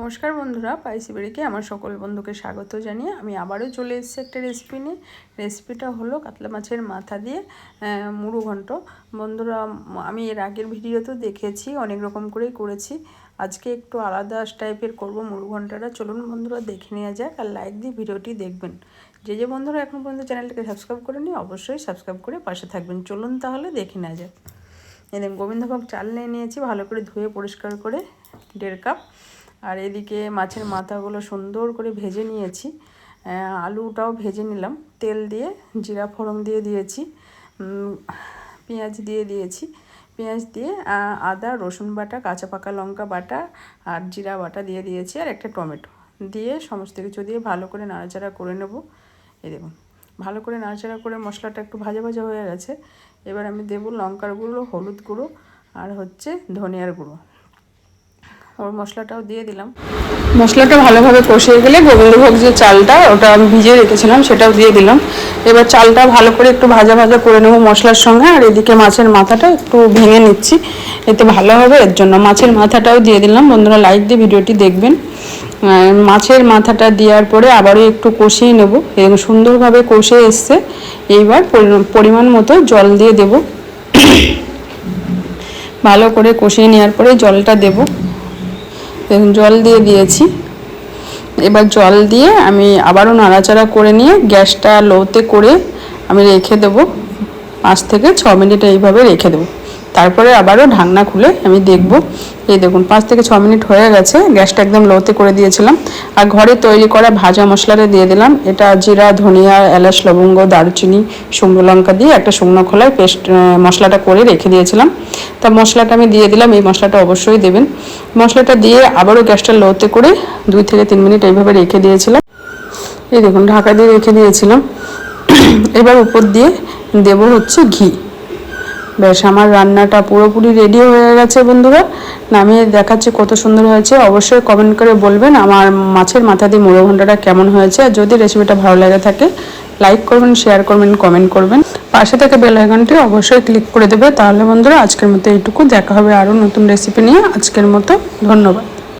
নমস্কার বন্ধুরা, পাইসি বাড়িকে আমার সকল বন্ধুকে স্বাগত জানিয়ে আমি আবারও চলে এসেছি একটা রেসিপি নিয়ে। রেসিপিটা হলো কাতলা মাছের মাথা দিয়ে মুড়ো ঘন্ট। বন্ধুরা, আমি এর আগের ভিডিওতেও দেখেছি, অনেক রকম করেই করেছি। আজকে একটু আলাদা টাইপের করব মুড়ো ঘন্টটা। চলুন বন্ধুরা দেখে নেওয়া যাক, আর লাইক দিয়ে ভিডিওটি দেখবেন। যে বন্ধুরা এখন পর্যন্ত চ্যানেলটাকে সাবস্ক্রাইব করেনি অবশ্যই সাবস্ক্রাইব করে পাশে থাকবেন। চলুন তাহলে দেখে নেওয়া যাক। এদিন গোবিন্দভোগ চাল নিয়েছি, ভালো করে ধুয়ে পরিষ্কার করে 1.5 কাপ। আর এদিকে মাছের মাথাগুলো সুন্দর করে ভেজে নিয়েছি, আলুটাও ভেজে নিলাম। তেল দিয়ে জিরা ফোড়ন দিয়ে দিয়েছি, পেঁয়াজ দিয়ে দিয়েছি। পেঁয়াজ দিয়ে আদা রসুন বাটা, কাঁচা পাকা লঙ্কা বাটা আর জিরা বাটা দিয়ে দিয়েছি, আর একটা টমেটো দিয়ে সমস্ত কিছু দিয়ে ভালো করে নাড়াচাড়া করে নেব। এই দেখুন, ভালো করে নাড়াচাড়া করে মশলাটা একটু ভাজা ভাজা হয়ে গেছে। এবার আমি দেবো লঙ্কার গুঁড়ো, হলুদ গুঁড়ো আর ধনিয়ার গুঁড়ো। ওর মশলাটাও দিয়ে দিলাম। মশলাটা ভালোভাবে কষিয়ে গেলে গোবিন্দভোগ যে চালটা ওটা আমি ভিজিয়ে রেখেছিলাম সেটাও দিয়ে দিলাম। এবার চালটা ভালো করে একটু ভাজা ভাজা করে নেব মশলার সঙ্গে। আর এদিকে মাছের মাথাটা একটু ভেঙে নিচ্ছি, এতে ভালো হবে, এর জন্য মাছের মাথাটাও দিয়ে দিলাম। বন্ধুরা লাইক দিয়ে ভিডিওটি দেখবেন। মাছের মাথাটা দেওয়ার পরে আবারও একটু কষিয়ে নেব, এবং সুন্দরভাবে কষে এসছে। এইবার পরিমাণ মতো জল দিয়ে দেব। ভালো করে কষিয়ে নেওয়ার পরে জলটা দেব। জল দিয়ে দিয়েছি। এবার জল দিয়ে আমি আবারও নাড়াচাড়া করে নিয়ে গ্যাসটা লোতে করে আমি রেখে দেবো। 5 থেকে 6 মিনিট এইভাবে রেখে দেবো। তারপরে আবারও ঢাকনা খুলে আমি দেখব। এই দেখুন 5 থেকে 6 মিনিট হয়ে গেছে, গ্যাসটা একদম লোতে করে দিয়েছিলাম। আর ঘরে তৈরি করা ভাজা মশলাটা দিয়ে দিলাম। এটা জিরা, ধনিয়া, এলাচ, লবঙ্গ, দারুচিনি, শুকনো লঙ্কা দিয়ে একটা শুকনো খোলায় পেস্ট মশলাটা করে রেখে দিয়েছিলাম। তা মশলাটা আমি দিয়ে দিলাম। এই মশলাটা অবশ্যই দেবেন। মশলাটা দিয়ে আবারও গ্যাসটা লোতে করে 2 থেকে 3 মিনিট এইভাবে রেখে দিয়েছিলাম। এই দেখুন ঢাকা দিয়ে রেখে দিয়েছিলাম। এবার উপর দিয়ে দেব ঘি। বেশ, আমার রান্নাটা পুরোপুরি রেডি হয়ে গেছে বন্ধুরা। নামিয়ে দেখাচ্ছি কত সুন্দর হয়েছে। অবশ্যই কমেন্ট করে বলবেন আমার মাছের মাথা দিয়ে মুড়ো ঘন্টটা কেমন হয়েছে। আর যদি রেসিপিটা ভালো লাগে থাকে লাইক করবেন, শেয়ার করবেন, কমেন্ট করবেন। পাশে থেকে বেল আইকনটি অবশ্যই ক্লিক করে দেবে। তাহলে বন্ধুরা আজকের মতো এইটুকু। দেখা হবে আরও নতুন রেসিপি নিয়ে। আজকের মতো ধন্যবাদ।